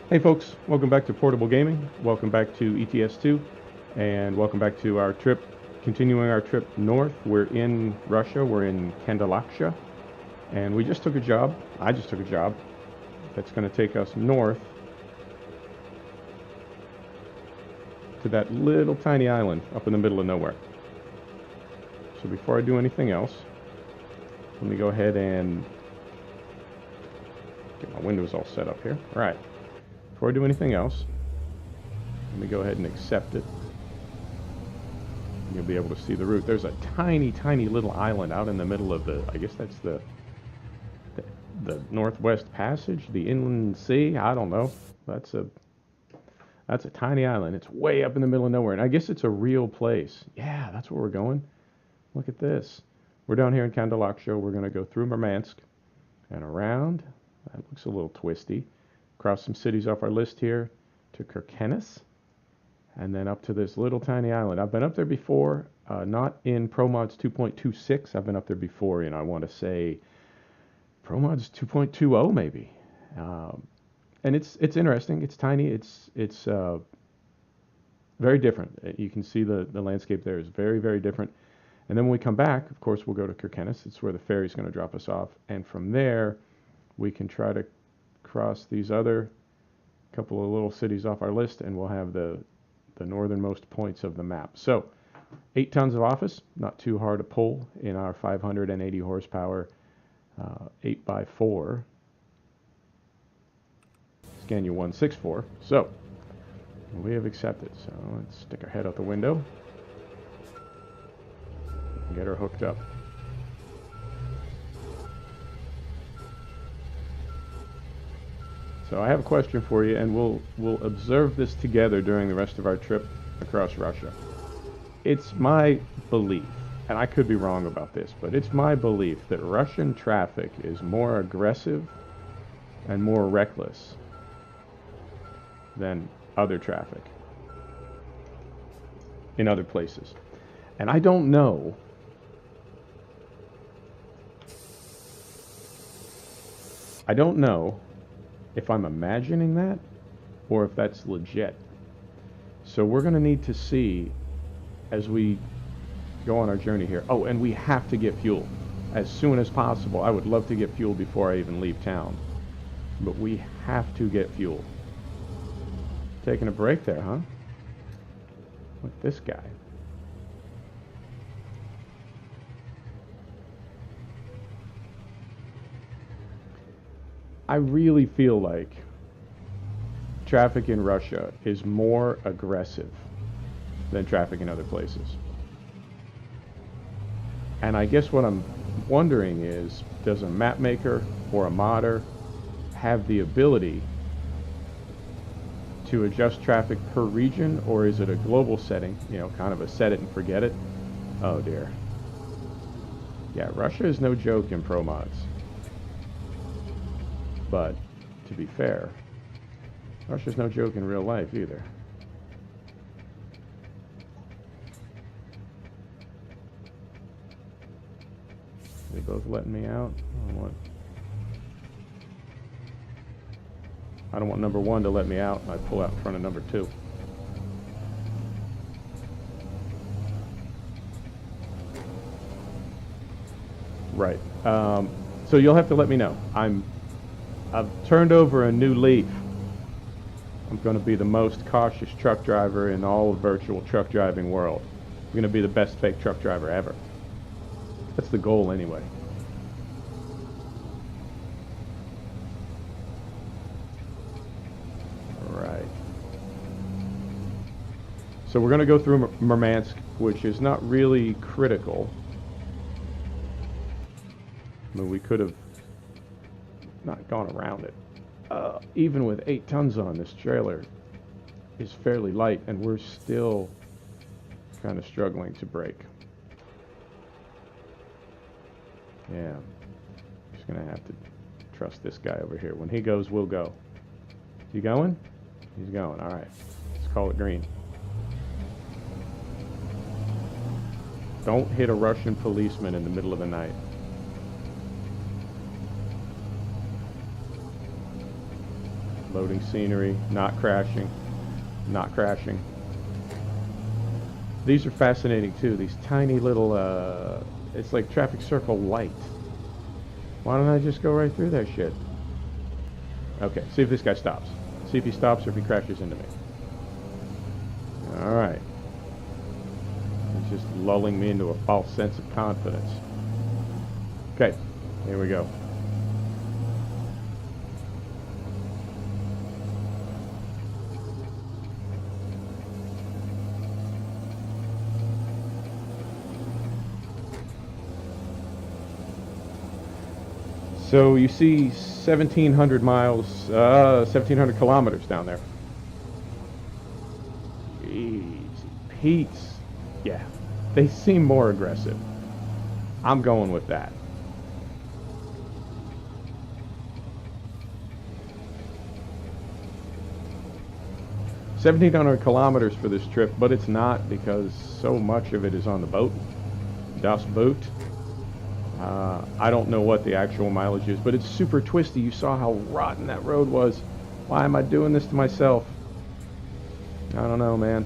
Hey folks, welcome back to Portable Gaming. Welcome back to ETS2, and welcome back to our trip, continuing our trip north. We're in Russia, we're in Kandalaksha, and we just took a job. I just took a job that's going to take us north to that little tiny island up in the middle of nowhere. So before I do anything else, let me go ahead and get my windows all set up here. All right. Before I do anything else, let me go ahead and accept it. You'll be able to see the route. There's a tiny, tiny little island out in the middle of the, I guess that's the Northwest Passage, the Inland Sea. I don't know. That's a tiny island. It's way up in the middle of nowhere, and I guess it's a real place. Yeah, that's where we're going. Look at this. We're down here in Kandalaksha. We're going to go through Murmansk and around. That looks a little twisty. Cross some cities off our list here to Kirkenes, and then up to this little tiny island. I've been up there before, not in ProMods 2.26. I've been up there before in, I want to say, ProMods 2.20 maybe. And it's interesting. It's tiny. It's very different. You can see the landscape there is very, very different. And then when we come back, of course, we'll go to Kirkenes. It's where the ferry's going to drop us off. And from there, we can try to cross these other couple of little cities off our list, and we'll have the northernmost points of the map. So 8 tons of office, not too hard to pull in our 580 horsepower 8x4 Scania 164. So we have accepted. So let's stick our head out the window and get her hooked up. So I have a question for you, and we'll observe this together during the rest of our trip across Russia. It's my belief, and I could be wrong about this, but it's my belief that Russian traffic is more aggressive and more reckless than other traffic in other places. And I don't know if I'm imagining that or if that's legit. So we're going to need to see as we go on our journey here. Oh, and we have to get fuel as soon as possible. I would love to get fuel before I even leave town, but we have to get fuel. Taking a break there, huh? Look at this guy. I really feel like traffic in Russia is more aggressive than traffic in other places. And I guess what I'm wondering is, does a map maker or a modder have the ability to adjust traffic per region, or is it a global setting, you know, kind of a set it and forget it? Oh dear. Yeah, Russia is no joke in ProMods. But to be fair, Russia's no joke in real life either. They both letting me out? I don't want number one to let me out. I pull out in front of number two. Right. So you'll have to let me know. I've turned over a new leaf. I'm going to be the most cautious truck driver in all of virtual truck driving world. I'm going to be the best fake truck driver ever. That's the goal anyway. Right. So we're going to go through Murmansk, which is not really critical. I mean, we could have not gone around it. Even with 8 tons on, this trailer is fairly light, and we're still kind of struggling to brake. Yeah, just gonna have to trust this guy over here. When he goes, we'll go. Is he going? He's going. All right, let's call it green. Don't hit a Russian policeman in the middle of the night. Loading scenery, not crashing, not crashing. These are fascinating too, these tiny little, it's like traffic circle light. Why don't I just go right through that shit? Okay, see if this guy stops. See if he stops or if he crashes into me. Alright. He's just lulling me into a false sense of confidence. Okay, here we go. So you see 1,700 miles, 1,700 kilometers down there. Jeez, Pete's. Yeah, they seem more aggressive. I'm going with that. $1,700 kilometers for this trip, but it's not because so much of it is on the boat. Das Boot. I don't know what the actual mileage is, but it's super twisty. You saw how rotten that road was. Why am I doing this to myself? I don't know, man.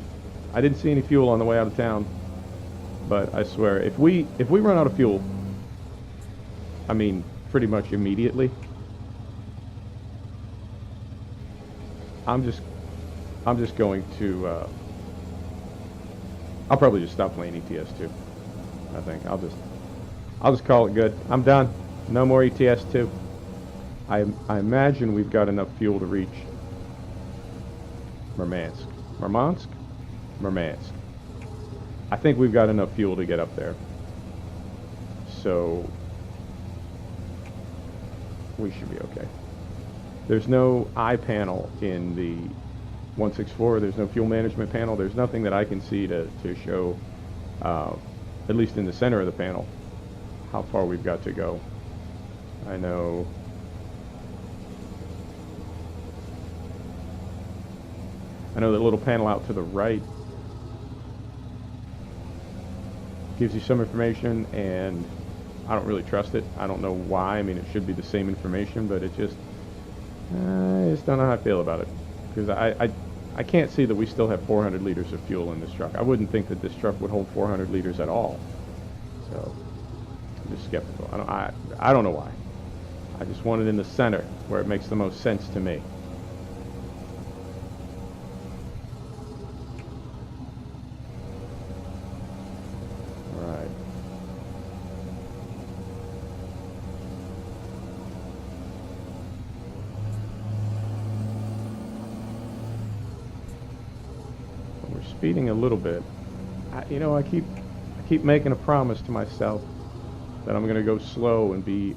I didn't see any fuel on the way out of town, but I swear, if we run out of fuel, I mean, pretty much immediately, I'm just going to, I'll probably just stop playing ETS2. I think I'll just call it good. I'm done. No more ETS2. I imagine we've got enough fuel to reach Murmansk. Murmansk. I think we've got enough fuel to get up there. So we should be okay. There's no eye panel in the 164. There's no fuel management panel. There's nothing that I can see to show, at least in the center of the panel, how far we've got to go. I know that little panel out to the right gives you some information, and I don't really trust it. I don't know why. I mean, it should be the same information, but it just, I just don't know how I feel about it. Because I can't see that we still have 400 liters of fuel in this truck. I wouldn't think that this truck would hold 400 liters at all. So I'm just skeptical. I don't know why. I just want it in the center where it makes the most sense to me. Right. We're speeding a little bit. I keep making a promise to myself that I'm going to go slow and be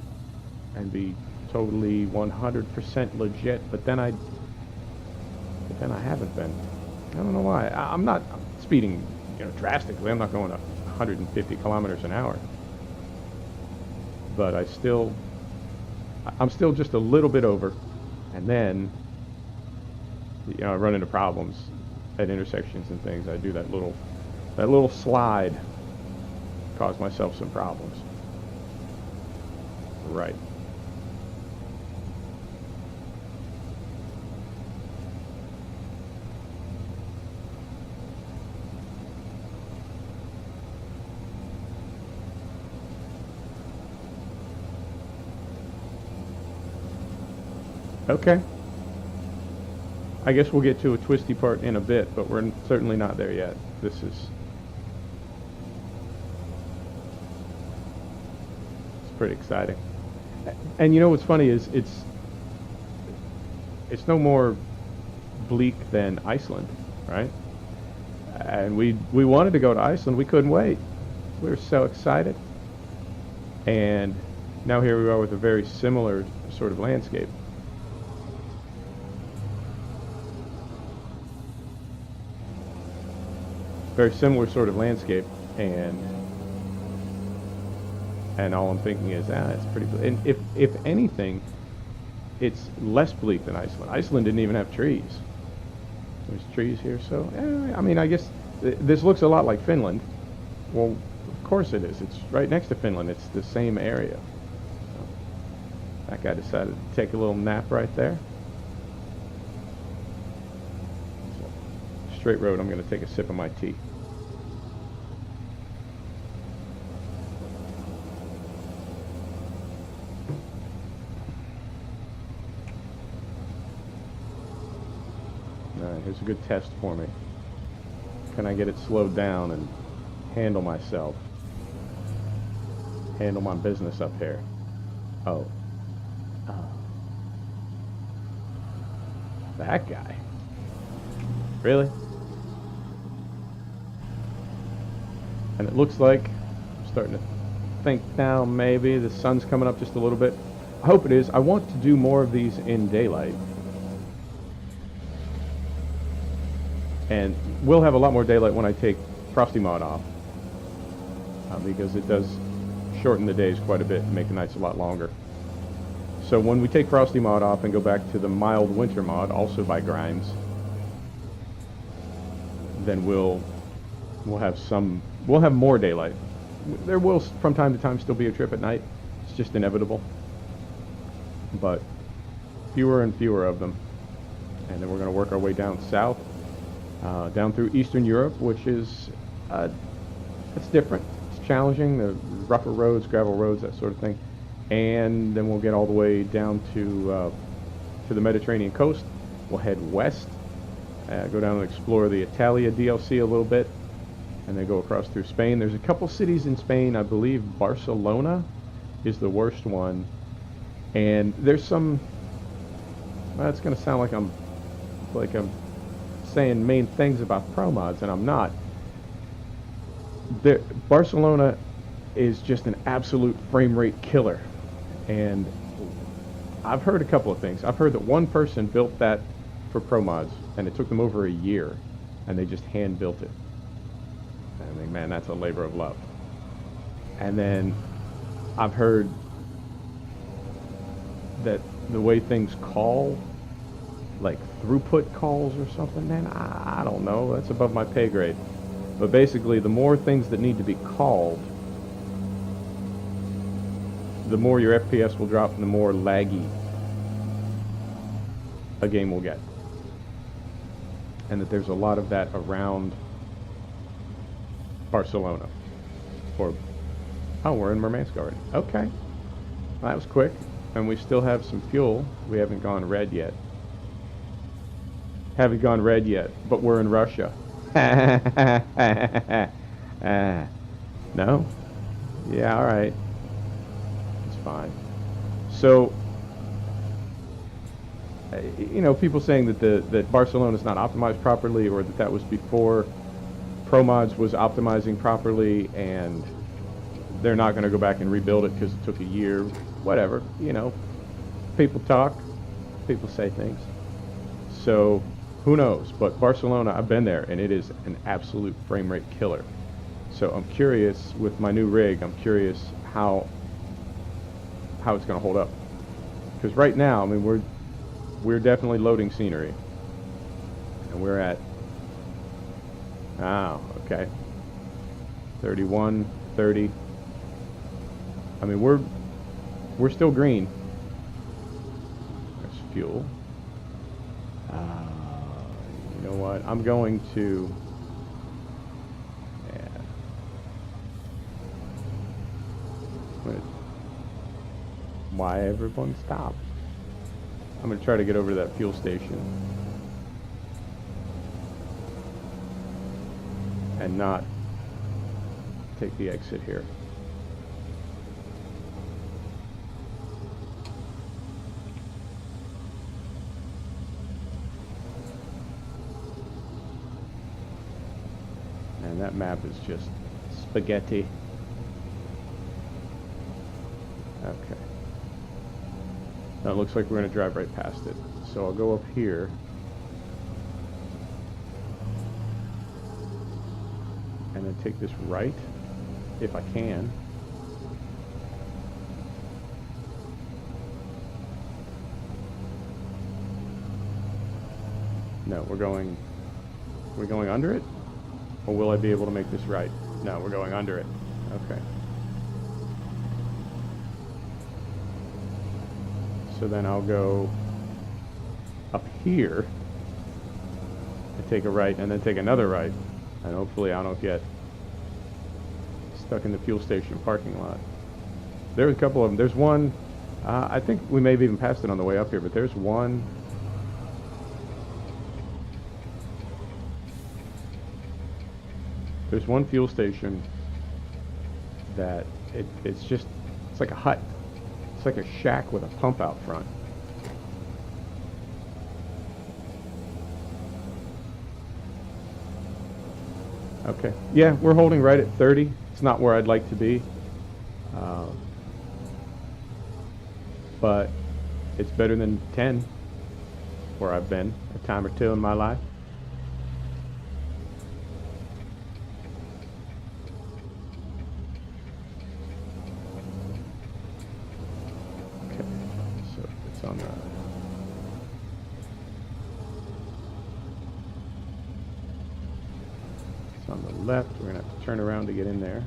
totally 100% legit, but then I haven't been. I don't know why. I'm not speeding, drastically. I'm not going 150 kilometers an hour, but I'm still just a little bit over, and then I run into problems at intersections and things. I do that little slide, cause myself some problems. Right. Okay. I guess we'll get to a twisty part in a bit, but we're certainly not there yet. It's pretty exciting. And what's funny is it's no more bleak than Iceland, right? And we wanted to go to Iceland. We couldn't wait. We were so excited. And now here we are with a very similar sort of landscape. Very similar sort of landscape, and all I'm thinking is, it's pretty bleak. And if anything, it's less bleak than Iceland. Iceland didn't even have trees. There's trees here, so I mean, I guess this looks a lot like Finland. Well, of course it is. It's right next to Finland. It's the same area. So that guy decided to take a little nap right there. straight road, I'm going to take a sip of my tea. Alright, here's a good test for me. Can I get it slowed down and handle myself? Handle my business up here. Oh. Oh. That guy. Really? And it looks like I'm starting to think now maybe the sun's coming up just a little bit. I hope it is. I want to do more of these in daylight. And we'll have a lot more daylight when I take Frosty mod off. Because it does shorten the days quite a bit and make the nights a lot longer. So when we take Frosty mod off and go back to the mild winter mod, also by Grimes, then we'll have more daylight. There will from time to time still be a trip at night. It's just inevitable. But fewer and fewer of them. And then we're going to work our way down south, down through Eastern Europe, which is it's different. It's challenging. The rougher roads, gravel roads, that sort of thing. And then we'll get all the way down to the Mediterranean coast. We'll head west, go down and explore the Italia DLC a little bit, and then go across through Spain. There's a couple cities in Spain. I believe Barcelona is the worst one. And there's some, well, it's going to sound like I'm saying main things about ProMods, and I'm not. Barcelona is just an absolute frame rate killer. And I've heard a couple of things. I've heard that one person built that for ProMods, and it took them over a year, and they just hand built it. I mean, man, that's a labor of love. And then I've heard that the way things call, like throughput calls or something, man, I don't know. That's above my pay grade. But basically, the more things that need to be called, the more your FPS will drop and the more laggy a game will get. And that there's a lot of that around Barcelona. Or, oh, we're in Murmansk already. Okay. Well, that was quick. And we still have some fuel. We haven't gone red yet. Haven't gone red yet, but we're in Russia. No? Yeah, all right. It's fine. So, you know, people saying that Barcelona is not optimized properly, or that was before ProMods was optimizing properly, and they're not going to go back and rebuild it because it took a year. Whatever, you know. People talk. People say things. So, who knows? But Barcelona, I've been there, and it is an absolute frame rate killer. So I'm curious, with my new rig, I'm curious how it's going to hold up. Because right now, I mean, we're definitely loading scenery. And we're at, okay, 31, 30. I mean, we're still green. There's fuel. You know what? I'm going to... Yeah. Why everyone stop? I'm going to try to get over to that fuel station. And not take the exit here. And that map is just spaghetti. Okay. Now it looks like we're going to drive right past it. So I'll go up here. And then take this right, if I can. No, we're going under it? Or will I be able to make this right? No, we're going under it. Okay. So then I'll go up here. take a right and then take another right, and hopefully I don't get stuck in the fuel station parking lot. There's a couple of them. There's one, I think we may have even passed it on the way up here, but there's one. There's one fuel station that it's like a hut. It's like a shack with a pump out front. Okay. Yeah, we're holding right at 30. It's not where I'd like to be. But it's better than 10, where I've been a time or two in my life. Okay, so it's on the... It's on the left. We're going to have to turn around to get in there.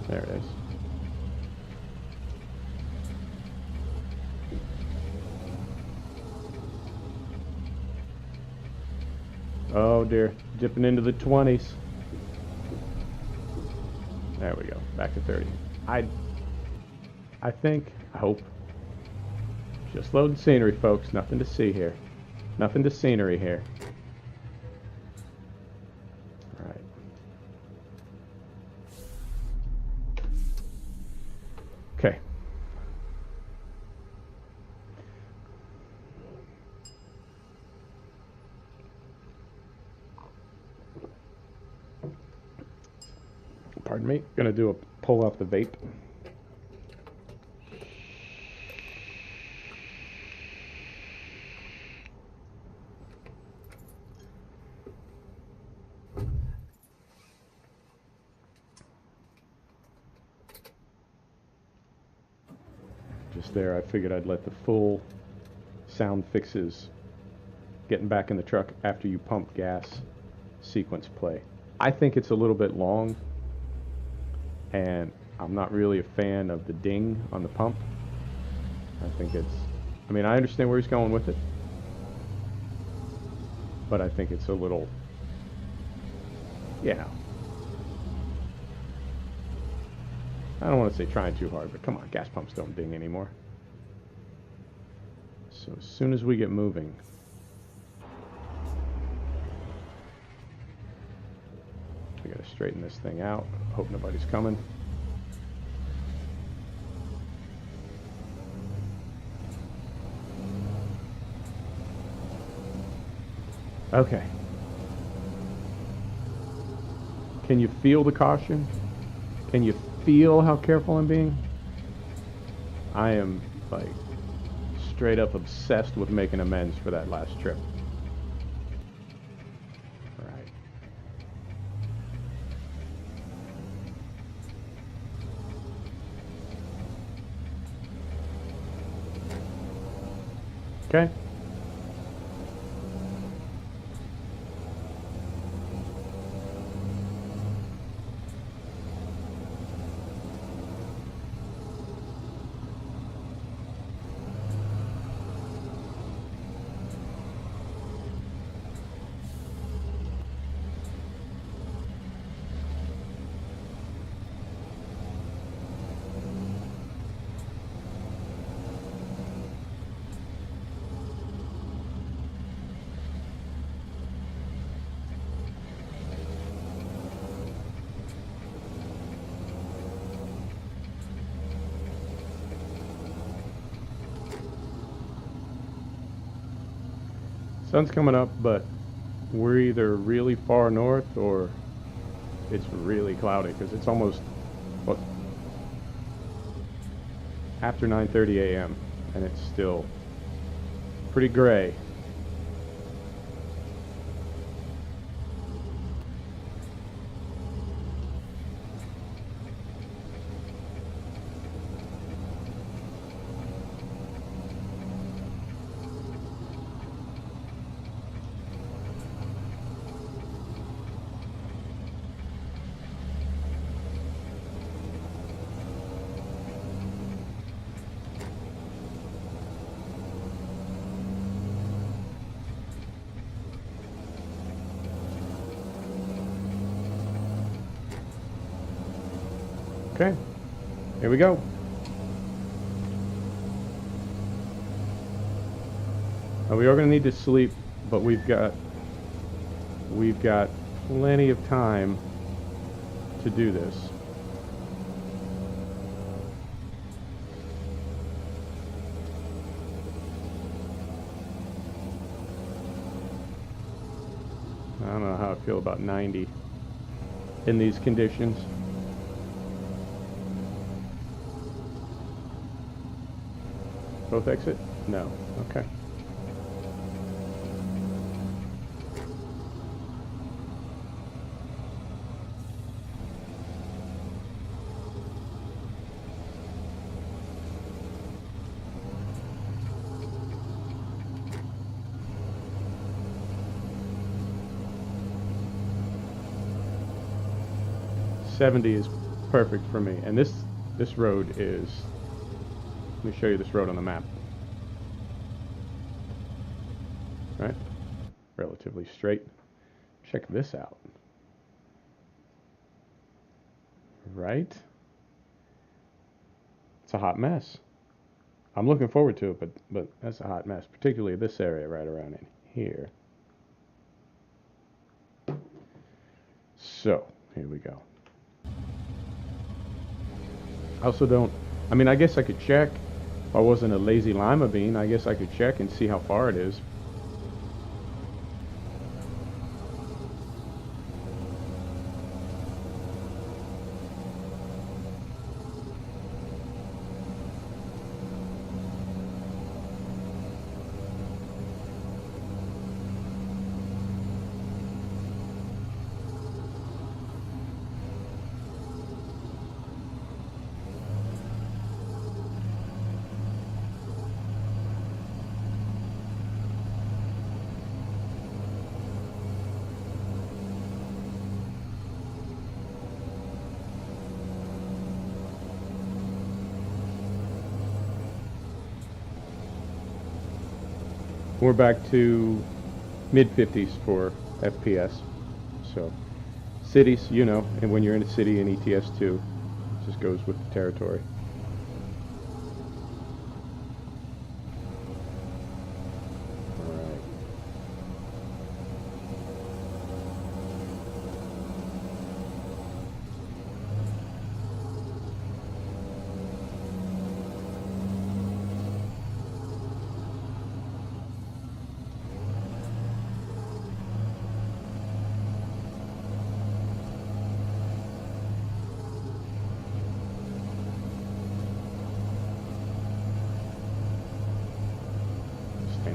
There it is. Oh dear, dipping into the 20s. There we go, back to 30. I hope. Just loading scenery, folks. Nothing to see here. Nothing to scenery here. All right. Okay. Pardon me. Gonna do a pull off the vape. Just there, I figured I'd let the full sound fixes getting back in the truck after you pump gas sequence play. I think it's a little bit long, and I'm not really a fan of the ding on the pump. I think I mean, I understand where he's going with it, but I think it's a little, you know, I don't want to say trying too hard, but come on, gas pumps don't ding anymore. So as soon as we get moving, we gotta straighten this thing out. Hope nobody's coming. Okay. Can you feel the caution? Can you feel how careful I'm being? I am, like, straight up obsessed with making amends for that last trip. All right. Okay. Sun's coming up, but we're either really far north or it's really cloudy, because it's almost, what, after 9:30 a.m. and it's still pretty gray. Okay, here we go. Now we are going to need to sleep, but we've got plenty of time to do this. I don't know how I feel about 90 in these conditions. Both exit? No. Okay. '70 is perfect for me, and this road is. Let me show you this road on the map. Right, relatively straight. Check this out. Right, it's a hot mess. I'm looking forward to it, but that's a hot mess, particularly this area right around in here. So here we go. I also don't. I mean, I guess I could check. If I wasn't a lazy lima bean, I guess I could check and see how far it is. We're back to mid-50s for FPS. So cities, you know, and when you're in a city in ETS2, it just goes with the territory.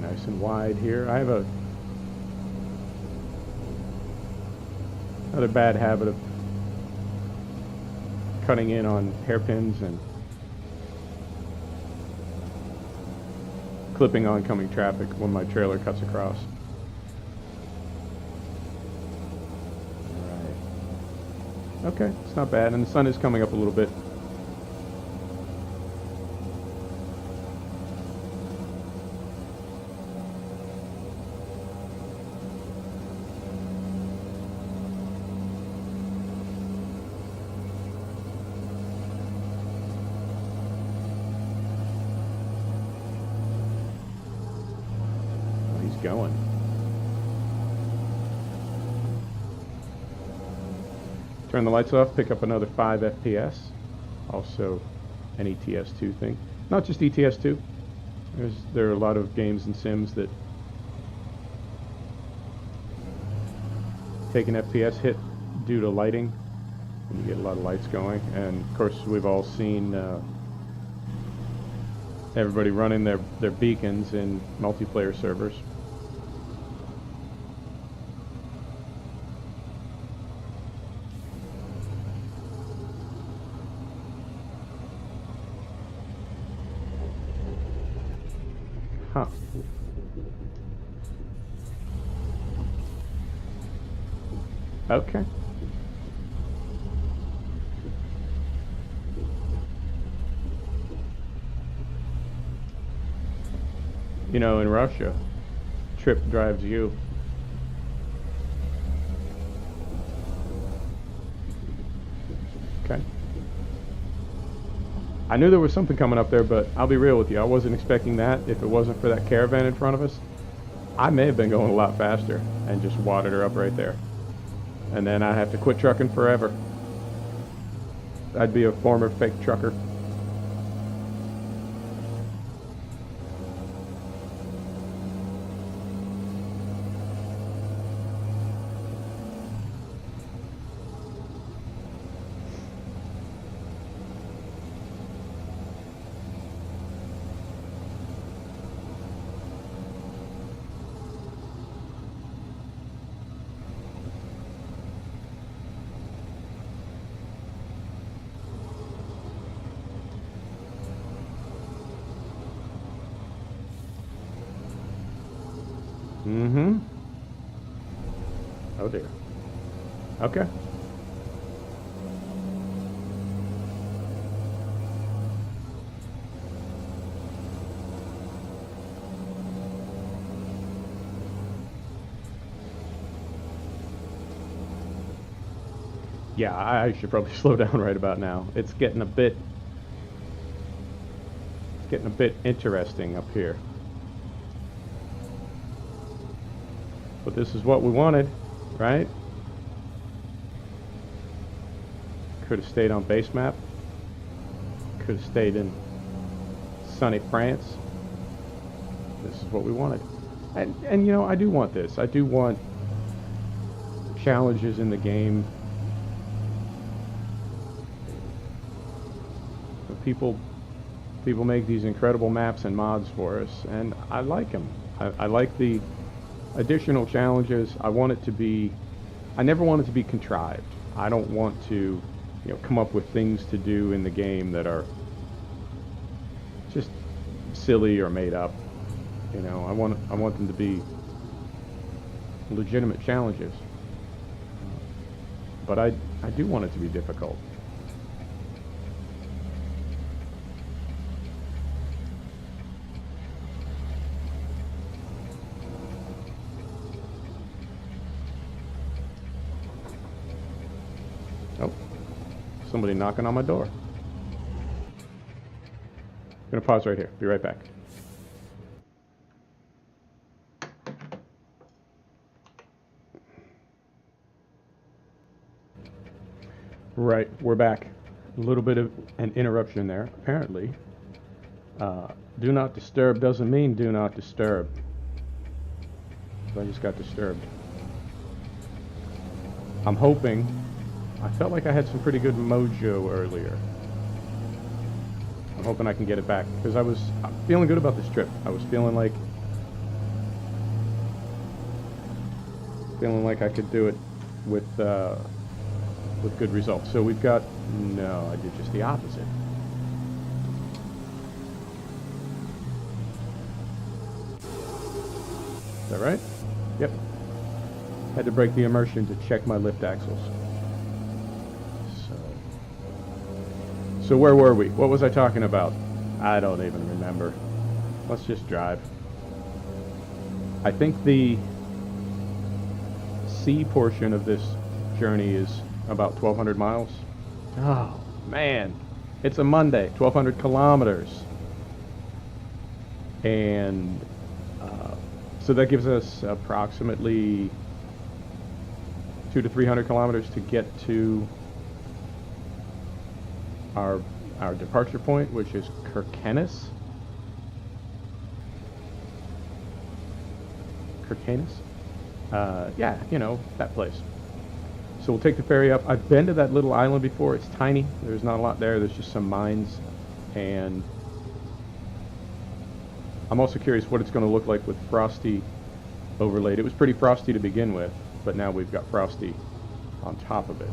Nice and wide here. I have another bad habit of cutting in on hairpins and clipping oncoming traffic when my trailer cuts across. All right. Okay, it's not bad, and the sun is coming up a little bit. Going. Turn the lights off, pick up another 5 FPS. Also an ETS2 thing. Not just ETS2. There are a lot of games and sims that take an FPS hit due to lighting. And you get a lot of lights going. And of course we've all seen everybody running their beacons in multiplayer servers. Huh. Okay. You know, in Russia, trip drives you. Okay. I knew there was something coming up there, but I'll be real with you. I wasn't expecting that. If it wasn't for that caravan in front of us, I may have been going a lot faster and just wadded her up right there. And then I'd have to quit trucking forever. I'd be a former fake trucker. Mm-hmm. Oh dear. Okay. Yeah, I should probably slow down right about now. It's getting a bit interesting up here. But this is what we wanted, right? Could have stayed on base map. Could have stayed in sunny France. This is what we wanted. And you know, I do want this. I do want challenges in the game. People make these incredible maps and mods for us, and I like them. I like the additional challenges. I want it to be, I never want it to be contrived. I don't want to, you know, come up with things to do in the game that are just silly or made up. You know, I want them to be legitimate challenges. But I do want it to be difficult. Oh, somebody knocking on my door. I'm gonna pause right here. Be right back. Right, we're back. A little bit of an interruption there. Apparently, do not disturb doesn't mean do not disturb. So I just got disturbed. I'm hoping. I felt like I had some pretty good mojo earlier. I'm hoping I can get it back because I'm feeling good about this trip. I was feeling like I could do it with good results. So we've got, no, I did just the opposite. Is that right? Yep. Had to break the immersion to check my lift axles. So where were we? What was I talking about? I don't even remember. Let's just drive. I think the sea portion of this journey is about 1,200 miles. Oh, man. It's a Monday, 1,200 kilometers. And so that gives us approximately 200 to 300 kilometers to get to our departure point, which is Kirkenes. Yeah, you know, that place. So we'll take the ferry up. I've been to that little island before. It's tiny. There's not a lot there. There's just some mines. And I'm also curious what it's going to look like with Frosty overlaid. It was pretty frosty to begin with, but now we've got Frosty on top of it.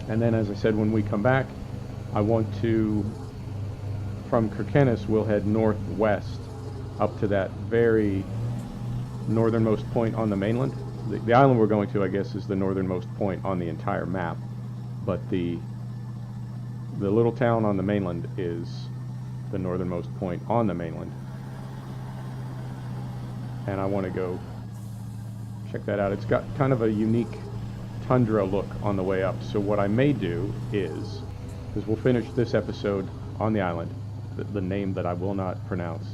And then, as I said, when we come back, I want to, from Kirkenes, we'll head northwest up to that very northernmost point on the mainland. The island we're going to, I guess, is the northernmost point on the entire map, but the little town on the mainland is the northernmost point on the mainland. And I want to go check that out. It's got kind of a unique tundra look on the way up. So what I may do is because we'll finish this episode on the island, the name that I will not pronounce,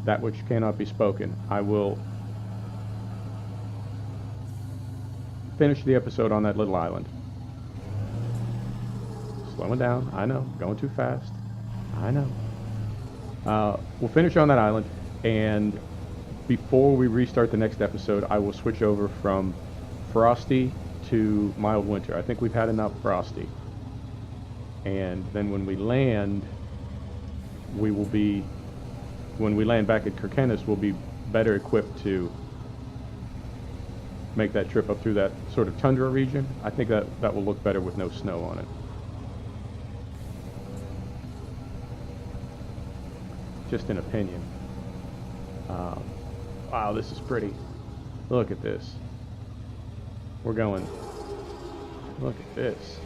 that which cannot be spoken. I will finish the episode on that little island. Slowing down, I know, going too fast, I know. We'll finish on that island, and before we restart the next episode, I will switch over from Frosty to mild winter. I think we've had enough Frosty. And then when we land, when we land back at Kirkenes, we'll be better equipped to make that trip up through that sort of tundra region. I think that will look better with no snow on it. Just an opinion. Wow, this is pretty. Look at this. We're going. Look at this.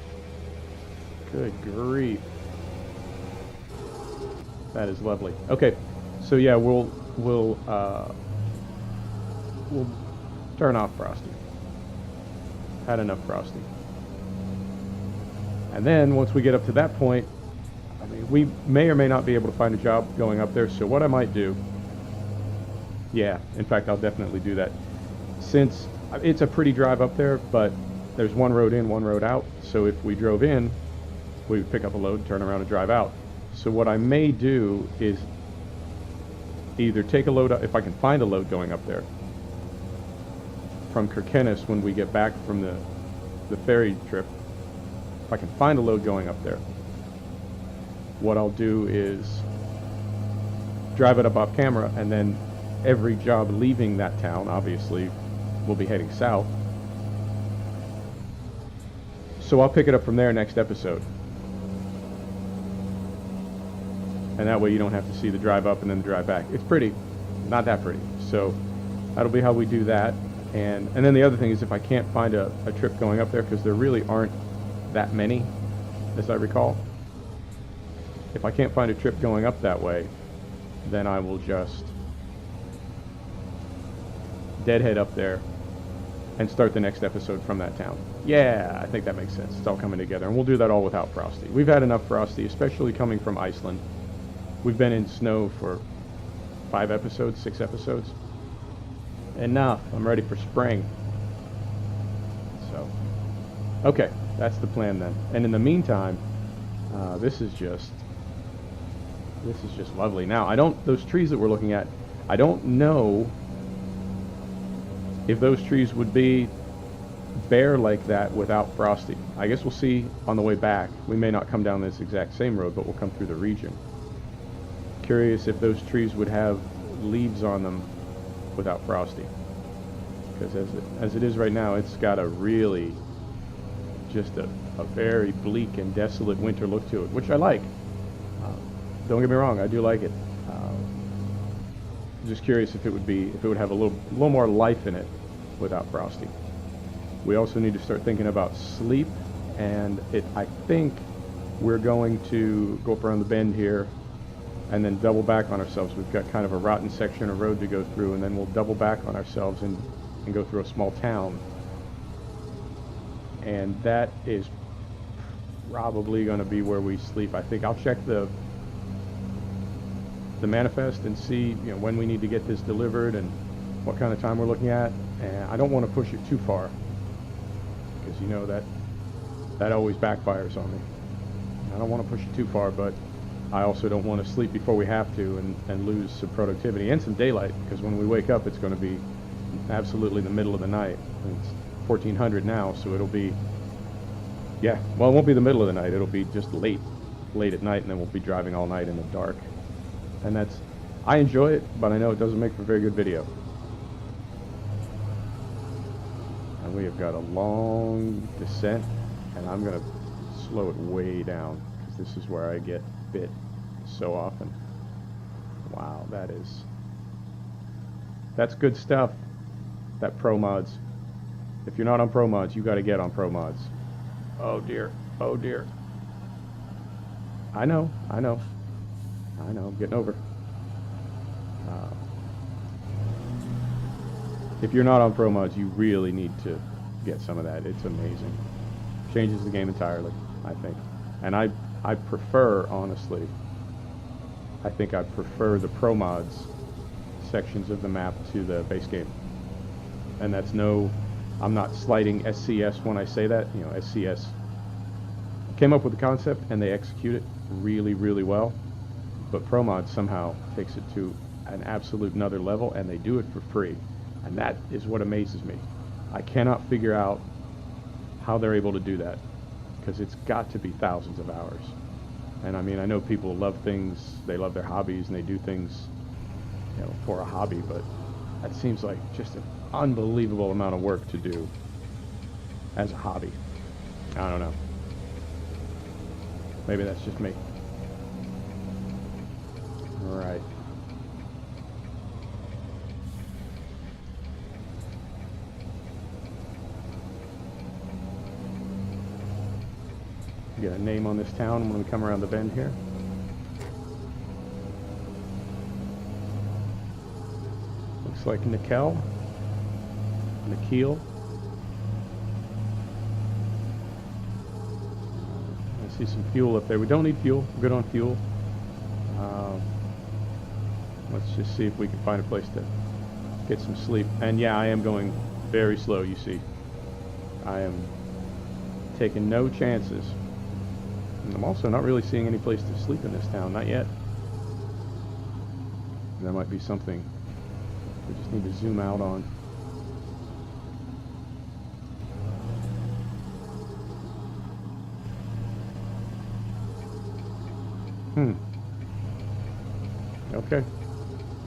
Good grief. That is lovely. Okay, so yeah, we'll turn off Frosty. Had enough Frosty. And then once we get up to that point, I mean, we may or may not be able to find a job going up there. So what I might do, yeah, in fact, I'll definitely do that. Since it's a pretty drive up there, but there's one road in, one road out. So if we drove in, we would pick up a load, turn around and drive out. So what I may do is either take a load up, if I can find a load going up there, from Kirkenes when we get back from the ferry trip. If I can find a load going up there, what I'll do is drive it up off camera, and then every job leaving that town, obviously, will be heading south. So I'll pick it up from there next episode. And that way you don't have to see the drive up and then the drive back. It's pretty, not that pretty. So that'll be how we do that. And then the other thing is, if I can't find a trip going up there, because there really aren't that many, as I recall. If I can't find a trip going up that way, then I will just deadhead up there and start the next episode from that town. Yeah, I think that makes sense. It's all coming together. And we'll do that all without Frosty. We've had enough Frosty, especially coming from Iceland. We've been in snow for 5 episodes, 6 episodes. Enough. I'm ready for spring. So, okay, that's the plan then. And in the meantime, this is just lovely. Now, those trees that we're looking at, I don't know if those trees would be bare like that without Frosty. I guess we'll see on the way back. We may not come down this exact same road, but we'll come through the region. Curious if those trees would have leaves on them without Frosty. Because as it is right now, it's got a really, just a very bleak and desolate winter look to it, which I like. Don't get me wrong, I do like it. Just curious if it would have a little more life in it without Frosty. We also need to start thinking about sleep, and I think we're going to go up around the bend here and then double back on ourselves. We've got kind of a rotten section of road to go through, and then we'll double back on ourselves and go through a small town. And that is probably going to be where we sleep. I think I'll check the manifest and see, when we need to get this delivered and what kind of time we're looking at. And I don't want to push it too far, because that always backfires on me. I don't want to push it too far, but I also don't want to sleep before we have to and lose some productivity and some daylight, because when we wake up, it's going to be absolutely the middle of the night. It's 1400 now, so it'll be, yeah, well, it won't be the middle of the night. It'll be just late at night, and then we'll be driving all night in the dark. And I enjoy it, but I know it doesn't make for a very good video. And we have got a long descent, and I'm going to slow it way down, because this is where I get bit so often. Wow, that's good stuff, that ProMods. If you're not on ProMods, you got to get on ProMods. Oh dear, oh dear. I know, I'm getting over. If you're not on ProMods, you really need to get some of that. It's amazing. Changes the game entirely, I think. And I prefer, honestly, I think I prefer the ProMods sections of the map to the base game. And that's no, I'm not slighting SCS when I say that. You know, SCS came up with the concept and they execute it really, really well. But ProMods somehow takes it to an absolute another level, and they do it for free. And that is what amazes me. I cannot figure out how they're able to do that, because it's got to be thousands of hours. And I mean, I know people love things, they love their hobbies, and they do things, you know, for a hobby, but that seems like just an unbelievable amount of work to do as a hobby. I don't know. Maybe that's just me. All right. Get a name on this town when we come around the bend here. Looks like Nikhil. I see some fuel up there. We don't need fuel. We're good on fuel. Let's just see if we can find a place to get some sleep. And yeah, I am going very slow, you see. I am taking no chances. And I'm also not really seeing any place to sleep in this town, not yet. There might be something we just need to zoom out on. Okay.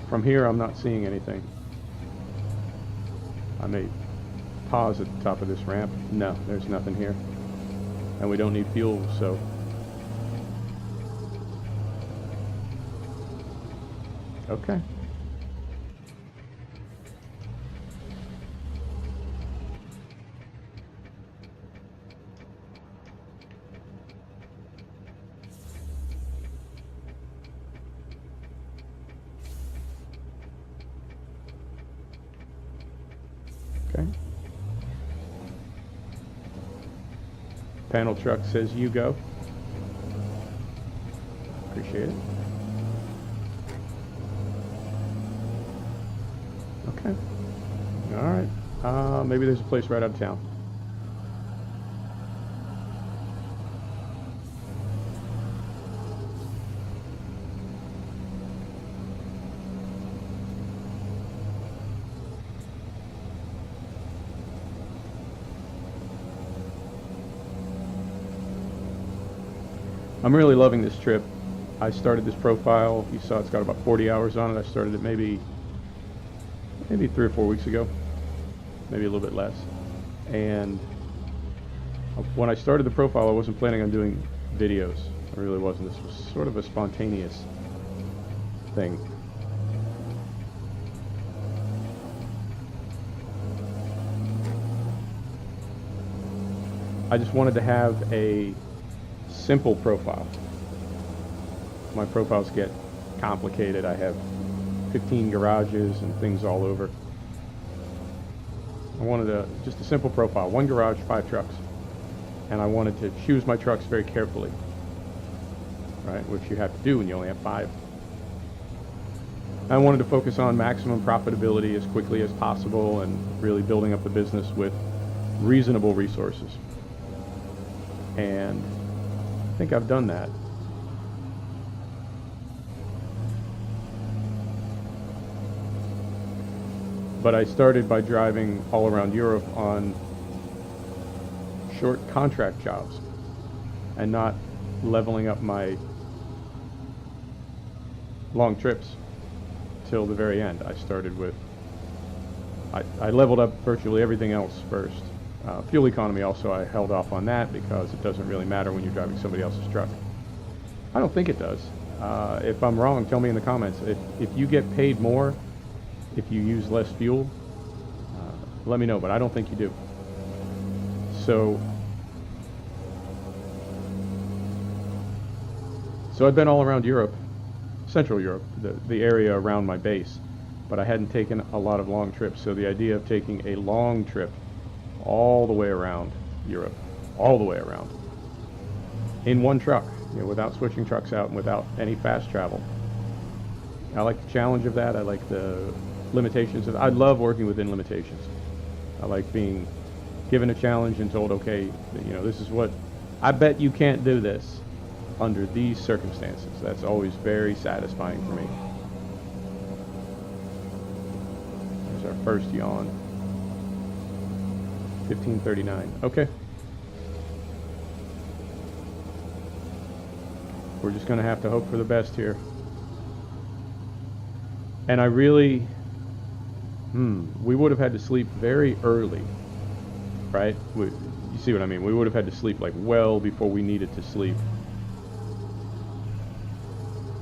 From here, I'm not seeing anything. I may pause at the top of this ramp. No, there's nothing here. And we don't need fuel, so... Okay. Okay. Panel truck says you go. Appreciate it. Okay. All right. Maybe there's a place right out of town. I'm really loving this trip. I started this profile. You saw it's got about 40 hours on it. I started it maybe 3 or 4 weeks ago, maybe a little bit less. And when I started the profile, I wasn't planning on doing videos. I really wasn't. This was sort of a spontaneous thing. I just wanted to have a simple profile. My profiles get complicated. I have 15 garages and things all over. I wanted just a simple profile. 1 garage, 5 trucks. And I wanted to choose my trucks very carefully, right? Which you have to do when you only have 5. I wanted to focus on maximum profitability as quickly as possible and really building up the business with reasonable resources. And I think I've done that. But I started by driving all around Europe on short contract jobs and not leveling up my long trips till the very end. I started with, I leveled up virtually everything else first. Fuel economy also, I held off on that because it doesn't really matter when you're driving somebody else's truck. I don't think it does. If I'm wrong, tell me in the comments. If you get paid more if you use less fuel, let me know, but I don't think you do. So I've been all around Europe, Central Europe, the area around my base, but I hadn't taken a lot of long trips. So the idea of taking a long trip all the way around Europe, all the way around, in one truck, you know, without switching trucks out and without any fast travel. I like the challenge of that. I like the limitations of. I love working within limitations. I like being given a challenge and told, okay, you know, this is what. I bet you can't do this under these circumstances. That's always very satisfying for me. There's our first yawn. 1539. Okay. We're just going to have to hope for the best here. And I really, we would have had to sleep very early, right? You see what I mean? We would have had to sleep like well before we needed to sleep.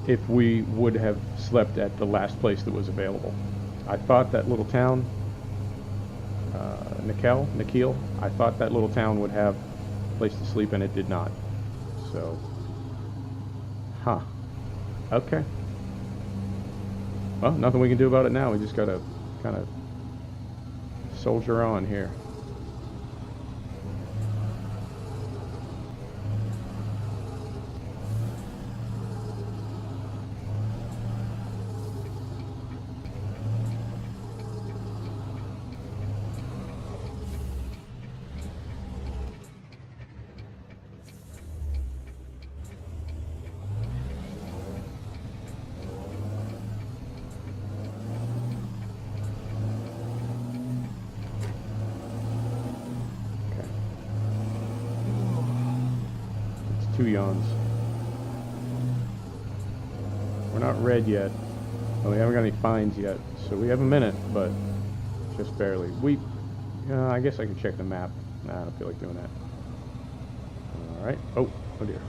If we would have slept at the last place that was available. I thought that little town, Nikhil, I thought that little town would have a place to sleep, and it did not. So, okay. Well, nothing we can do about it now. We just gotta kind of soldier on here. Two yawns. We're not red yet. Well, we haven't got any fines yet, so we have a minute, but just barely. I guess I can check the map. Nah, I don't feel like doing that. All right. Oh dear.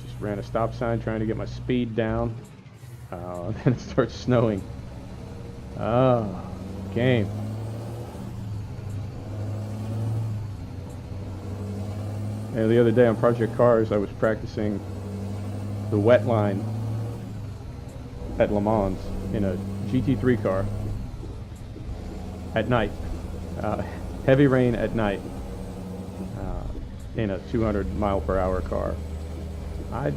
Just ran a stop sign trying to get my speed down. And then it starts snowing. Oh. Game. And the other day on Project Cars, I was practicing the wet line at Le Mans in a GT3 car at night. Heavy rain at night in a 200 mile per hour car. I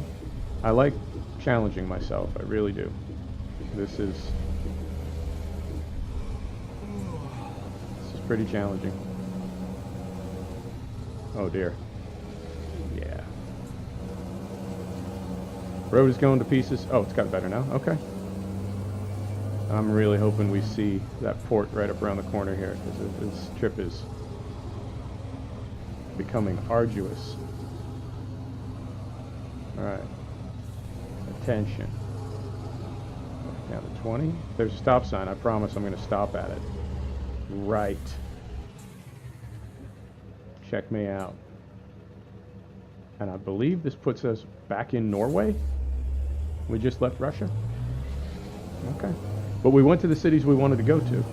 like challenging myself. I really do. This is pretty challenging. Oh dear. Yeah. Road is going to pieces. Oh, it's got better now. Okay. I'm really hoping we see that port right up around the corner here, because this trip is becoming arduous. Alright. Attention. Down to 20. There's a stop sign. I promise I'm going to stop at it. Right. Check me out. And I believe this puts us back in Norway. We just left Russia. Okay. But we went to the cities we wanted to go to.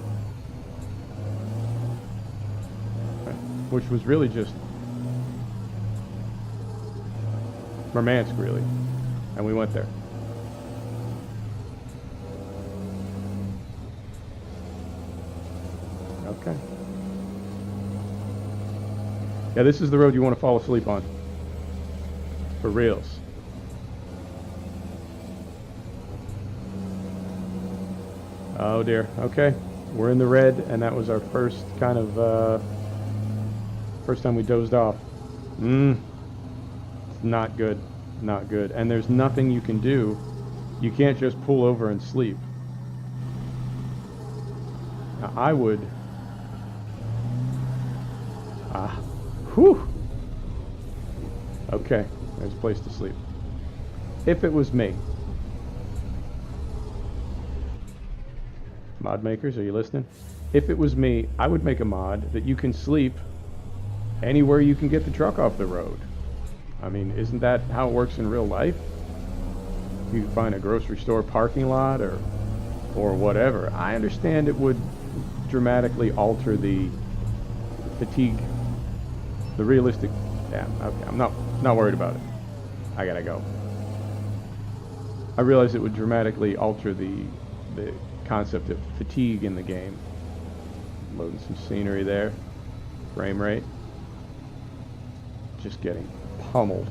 Okay. Which was really just Murmansk, really. And we went there. Okay. Yeah, this is the road you want to fall asleep on. For reals. Oh dear. Okay. We're in the red, and that was our first kind of, first time we dozed off. Not good. Not good. And there's nothing you can do. You can't just pull over and sleep. Now, I would... Whew. Okay, there's a place to sleep. If it was me. Mod makers, are you listening? If it was me, I would make a mod that you can sleep anywhere you can get the truck off the road. I mean, isn't that how it works in real life? You can find a grocery store parking lot or whatever. I understand it would dramatically alter the fatigue, the realistic. Yeah, okay, I'm not worried about it. I gotta go. I realize it would dramatically alter the concept of fatigue in the game. Loading some scenery there. Frame rate. Just getting pummeled.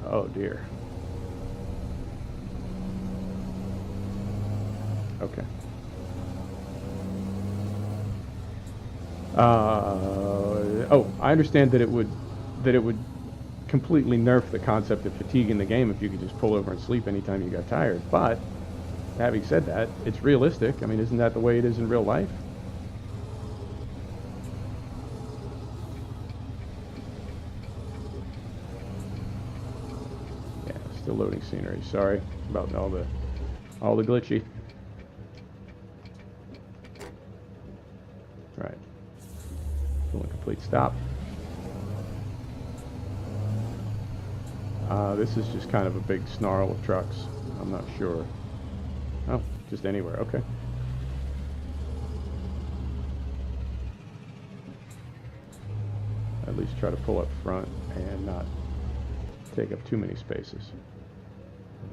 Oh dear. Okay. Oh, I understand that it would completely nerf the concept of fatigue in the game if you could just pull over and sleep anytime you got tired. But having said that, it's realistic. I mean, isn't that the way it is in real life? Yeah, still loading scenery. Sorry about all the glitchy. Right. Full and complete stop. This is just kind of a big snarl of trucks. I'm not sure. Oh, just anywhere. Okay. At least try to pull up front and not take up too many spaces.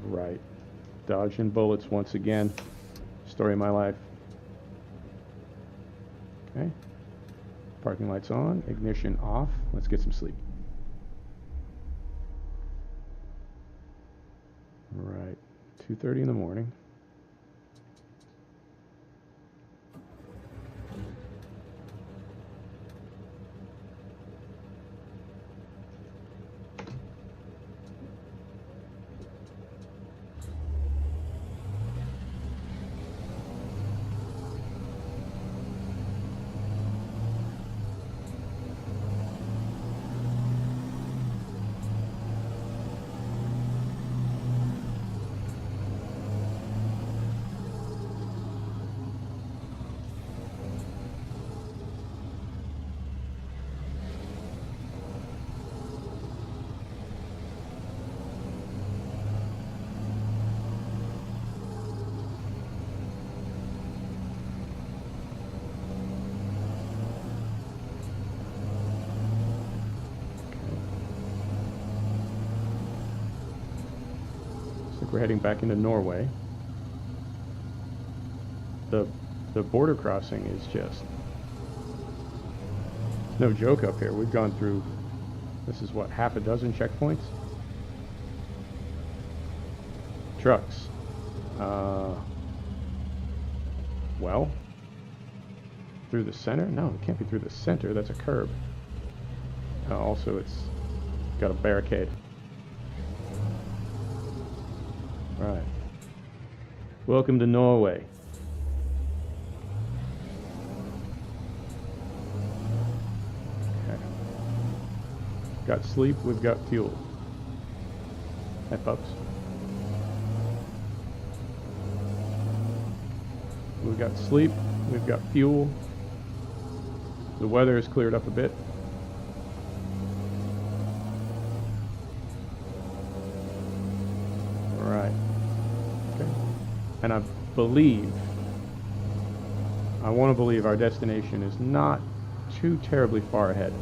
Right. Dodging bullets once again. Story of my life. Okay. Parking lights on. Ignition off. Let's get some sleep. Right. 2:30 in the morning. We're heading back into Norway. The border crossing is just no joke up here. We've gone through, this is what, half a dozen checkpoints? Trucks. Well, through the center? No, it can't be through the center. That's a curb. Also, it's got a barricade. Right. Welcome to Norway. Okay. Got sleep, we've got fuel. Hi, pups. We've got sleep, we've got fuel. The weather has cleared up a bit. Right. Okay. And I want to believe our destination is not too terribly far ahead.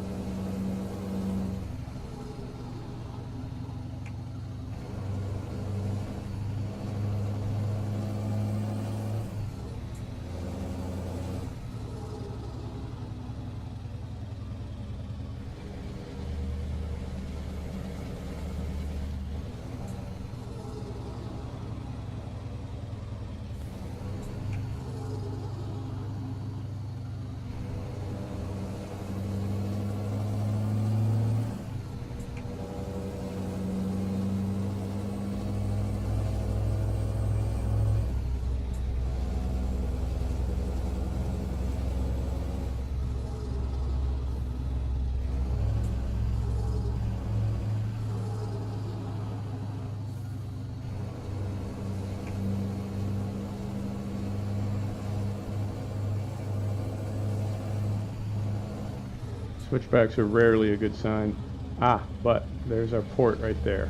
Switchbacks are rarely a good sign. Ah, but there's our port right there.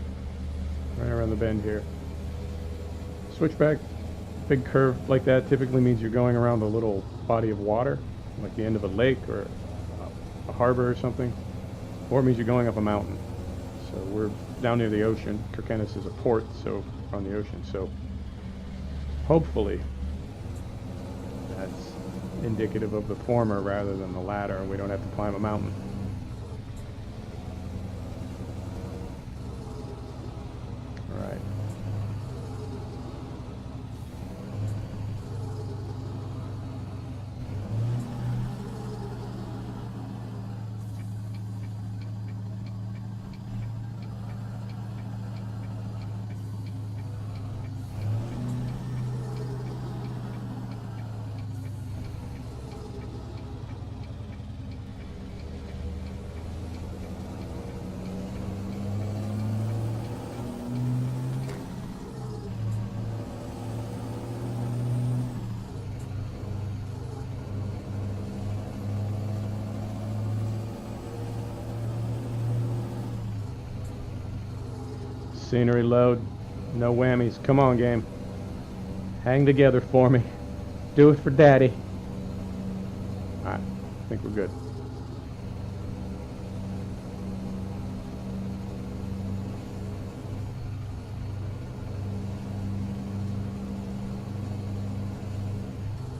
Right around the bend here. Switchback, big curve like that typically means you're going around a little body of water, like the end of a lake or a harbor or something. Or it means you're going up a mountain. So we're down near the ocean. Kirkenes is a port, so we're on the ocean. So hopefully that's indicative of the former rather than the latter, and we don't have to climb a mountain. All right. Scenery load, no whammies. Come on, game. Hang together for me. Do it for daddy. Alright, I think we're good.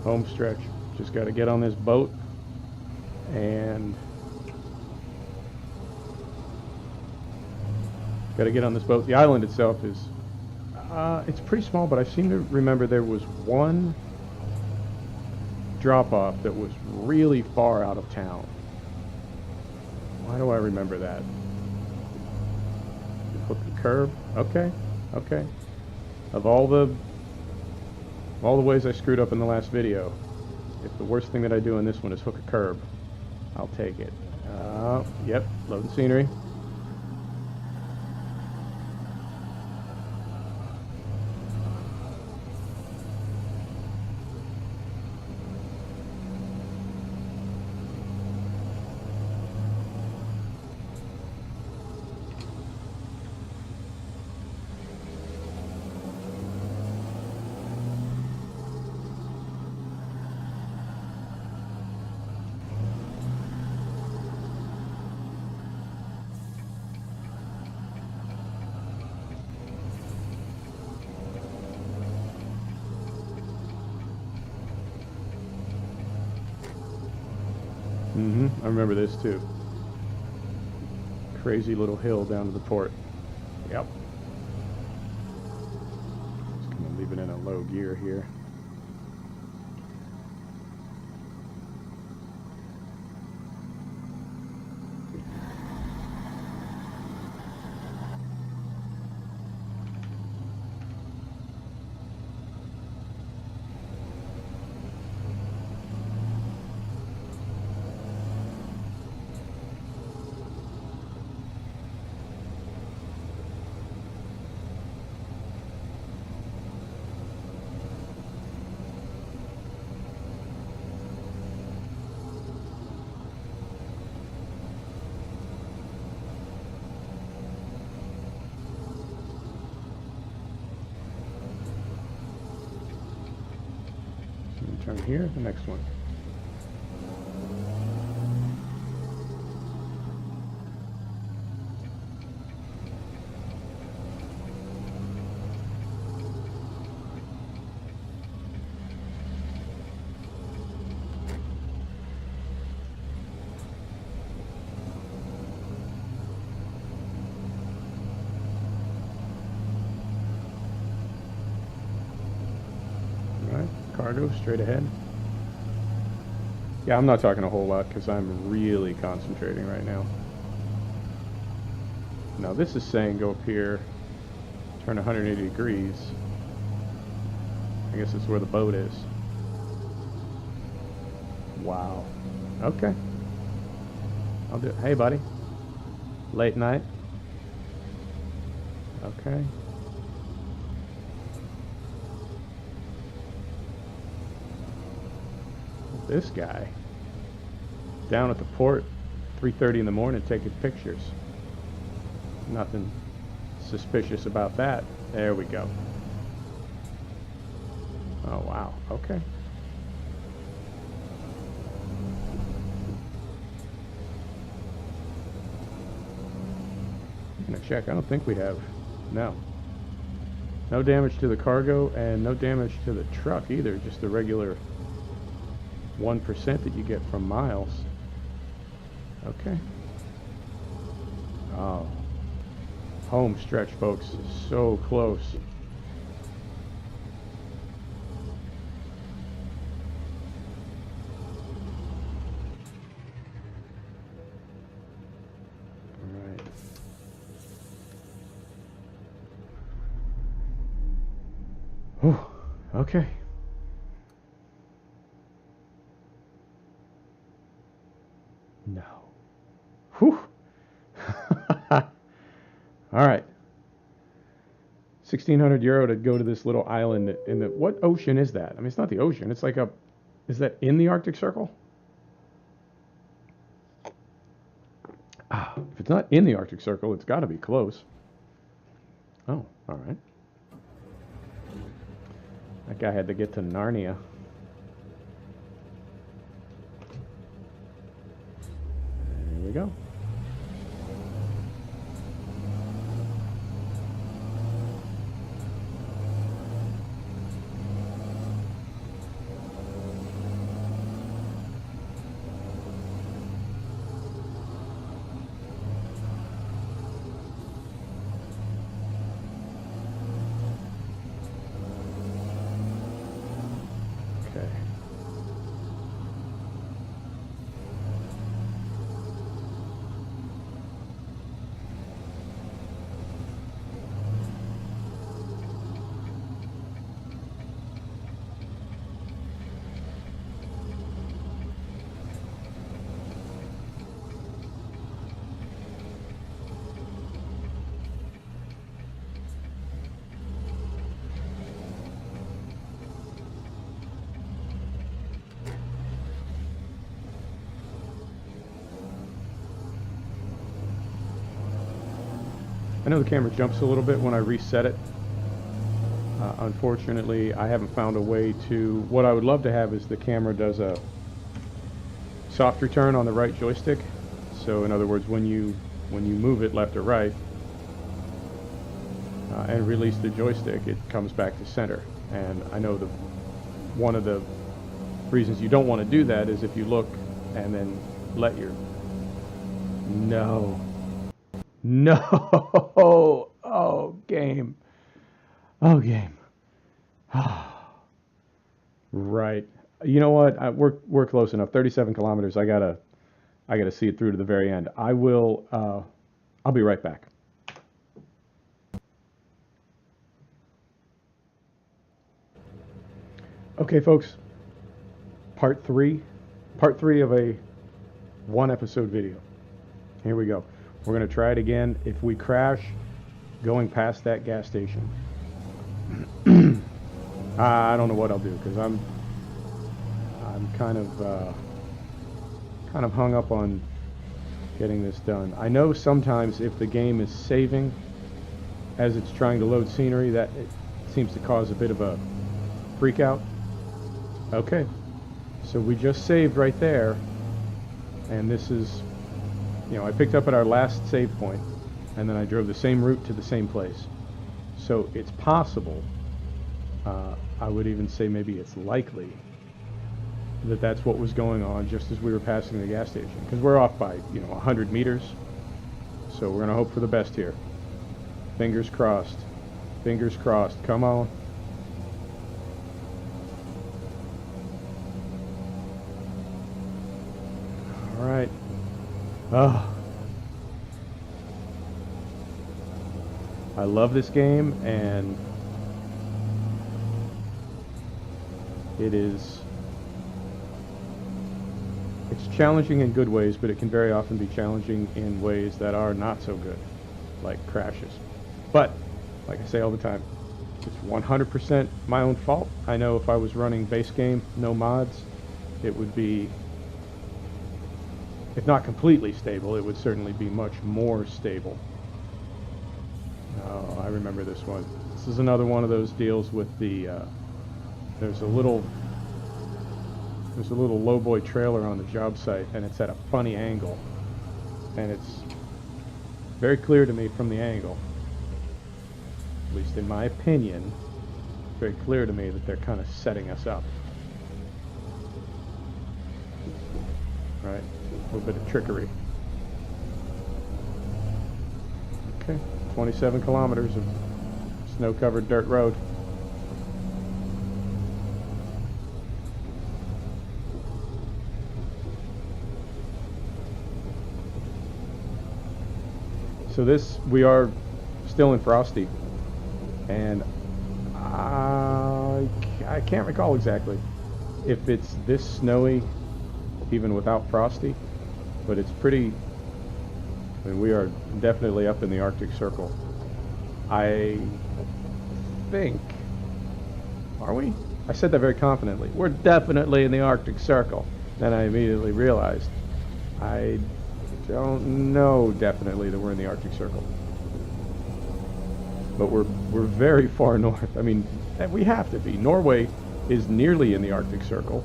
Home stretch. Just got to get on this boat and got to get on this boat. The island itself is, it's pretty small, but I seem to remember there was one drop-off that was really far out of town. Why do I remember that? Hook the curb. Okay, okay. Of all the ways I screwed up in the last video, if the worst thing that I do in this one is hook a curb, I'll take it. Yep, loading scenery. I remember this too. Crazy little hill down to the port. Yep. Just gonna leave it in a low gear here. Turn here, the next one. Cargo straight ahead. Yeah, I'm not talking a whole lot because I'm really concentrating right now. Now this is saying go up here, turn 180 degrees. I guess it's where the boat is. Wow. Okay. I'll do it. Hey, buddy. Late night. Okay. This guy down at the port 3:30 in the morning taking pictures. Nothing suspicious about that. There we go. Oh wow, okay. I'm gonna check. I don't think we have. No damage to the cargo and no damage to the truck either, just the regular 1% that you get from miles. Okay. Oh. Home stretch, folks. So close. Whew, okay. No. Whew. All right. 1,600 euro to go to this little island in the, what ocean is that? I mean, it's not the ocean. It's like a, is that in the Arctic Circle? Ah, if it's not in the Arctic Circle, it's got to be close. Oh, all right. That guy had to get to Narnia. There we go. I know the camera jumps a little bit when I reset it. Unfortunately, I haven't found a way to, what I would love to have is the camera does a soft return on the right joystick. So in other words, when you move it left or right and release the joystick, it comes back to center. And I know one of the reasons you don't want to do that is if you look and then let your, no. Oh, game. Oh, game. Right. You know what? We're close enough. 37 kilometers. I gotta see it through to the very end. I'll be right back. Okay, folks. Part three of a 1-episode video. Here we go. We're going to try it again. If we crash going past that gas station, I don't know what I'll do because I'm kind of hung up on getting this done. I know sometimes if the game is saving as it's trying to load scenery, that it seems to cause a bit of a freak out. Okay, so we just saved right there, and this is, you know, I picked up at our last save point, and then I drove the same route to the same place. So it's possible, I would even say maybe it's likely, that that's what was going on just as we were passing the gas station. Because we're off by, 100 meters. So we're going to hope for the best here. Fingers crossed. Fingers crossed. Come on. All right. Oh. I love this game, and it's challenging in good ways, but it can very often be challenging in ways that are not so good, like crashes. But, like I say all the time, it's 100% my own fault. I know if I was running base game, no mods, it would be, if not completely stable, it would certainly be much more stable. Oh, I remember this one. This is another one of those deals with the, there's a little lowboy trailer on the job site, and it's at a funny angle. And it's very clear to me from the angle, at least in my opinion, very clear to me that they're kind of setting us up. A little bit of trickery. Okay, 27 kilometers of snow-covered dirt road. So we are still in Frosty, and I can't recall exactly if it's this snowy even without Frosty, but it's pretty, I mean, we are definitely up in the Arctic Circle. I think, are we? I said that very confidently. We're definitely in the Arctic Circle. Then I immediately realized I don't know definitely that we're in the Arctic Circle. But we're very far north. I mean, we have to be. Norway is nearly in the Arctic Circle,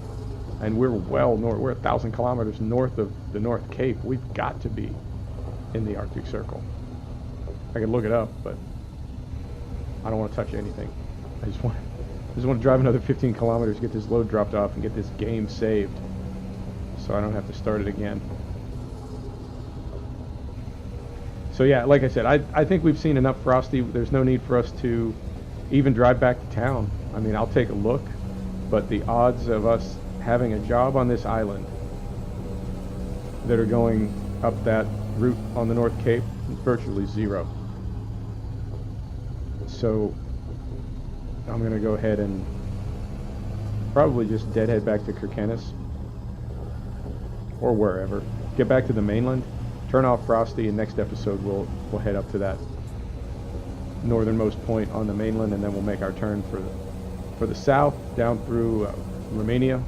and we're well north. We're 1,000 kilometers north of the North Cape. We've got to be in the Arctic Circle. I can look it up, but I don't want to touch anything. I just want to drive another 15 kilometers, get this load dropped off, and get this game saved, so I don't have to start it again. So yeah, like I said, I think we've seen enough Frosty. There's no need for us to even drive back to town. I mean, I'll take a look, but the odds of us having a job on this island that are going up that route on the North Cape is virtually zero. So I'm going to go ahead and probably just deadhead back to Kirkenes or wherever. Get back to the mainland, turn off Frosty, and next episode we'll head up to that northernmost point on the mainland, and then we'll make our turn for the south down through Romania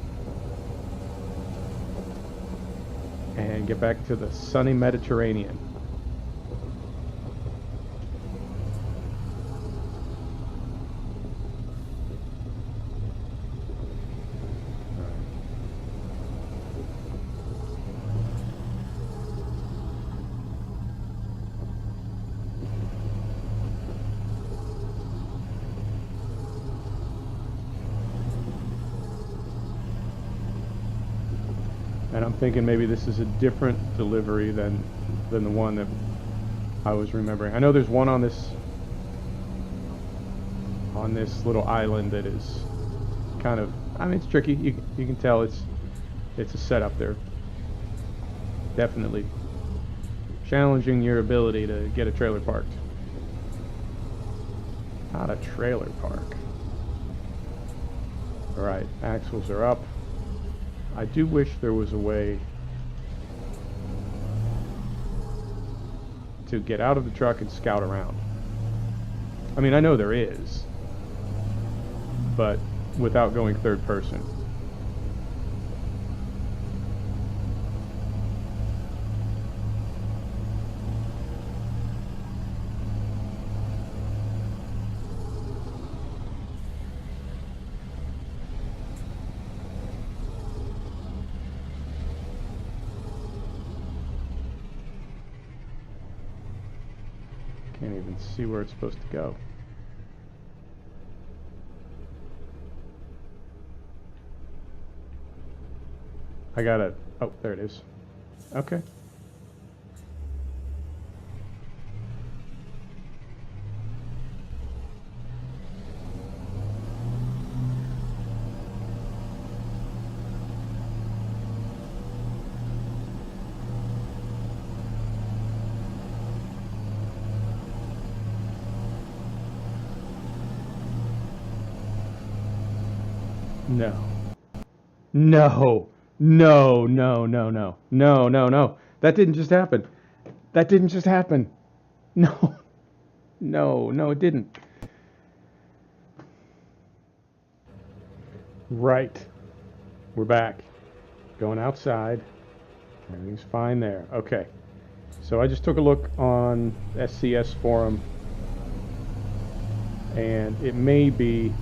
and get back to the sunny Mediterranean. And I'm thinking maybe this is a different delivery than the one that I was remembering. I know there's one on this little island that is kind of, I mean, it's tricky. You can tell it's a setup there. Definitely challenging your ability to get a trailer parked. Not a trailer park. All right, axles are up. I do wish there was a way to get out of the truck and scout around. I mean, I know there is, but without going third person. Can't even see where it's supposed to go. I gotta, oh, there it is. Okay. No. No. No, no, no, no. No, no, no. That didn't just happen. That didn't just happen. No. No, no, it didn't. Right. We're back. Going outside. Everything's fine there. Okay. So I just took a look on SCS forum, and it may be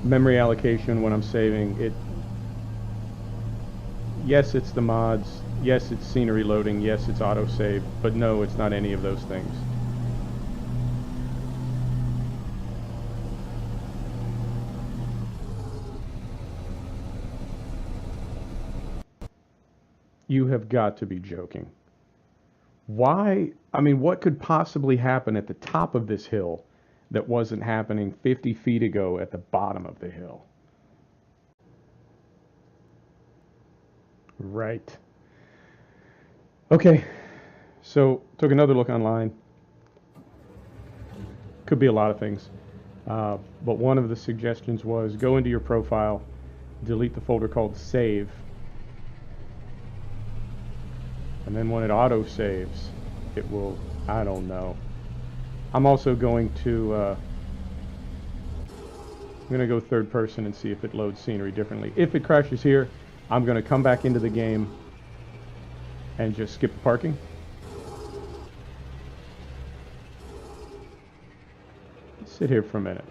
memory allocation when I'm saving it. Yes, it's the mods. Yes, it's scenery loading. Yes, it's autosave. But no, it's not any of those things. You have got to be joking. Why? I mean, what could possibly happen at the top of this hill that wasn't happening 50 feet ago at the bottom of the hill? Right. Okay, so took another look online. Could be a lot of things. But one of the suggestions was go into your profile, delete the folder called save, and then when it auto saves, it will, I don't know. I'm also going to, I'm going to go third person and see if it loads scenery differently. If it crashes here, I'm going to come back into the game and just skip the parking. Sit here for a minute.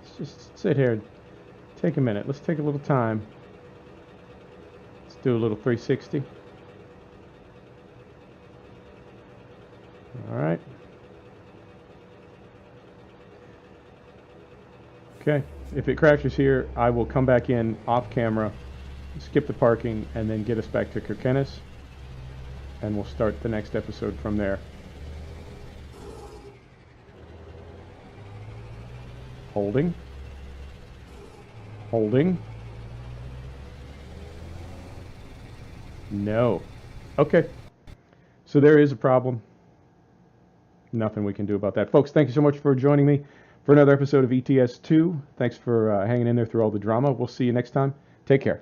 Let's just sit here. Take a minute. Let's take a little time. Let's do a little 360. All right. Okay. If it crashes here, I will come back in off camera, skip the parking, and then get us back to Kirkenes, and we'll start the next episode from there. Holding. Holding. No. Okay. So there is a problem. Nothing we can do about that. Folks, thank you so much for joining me for another episode of ETS2. Thanks for hanging in there through all the drama. We'll see you next time. Take care.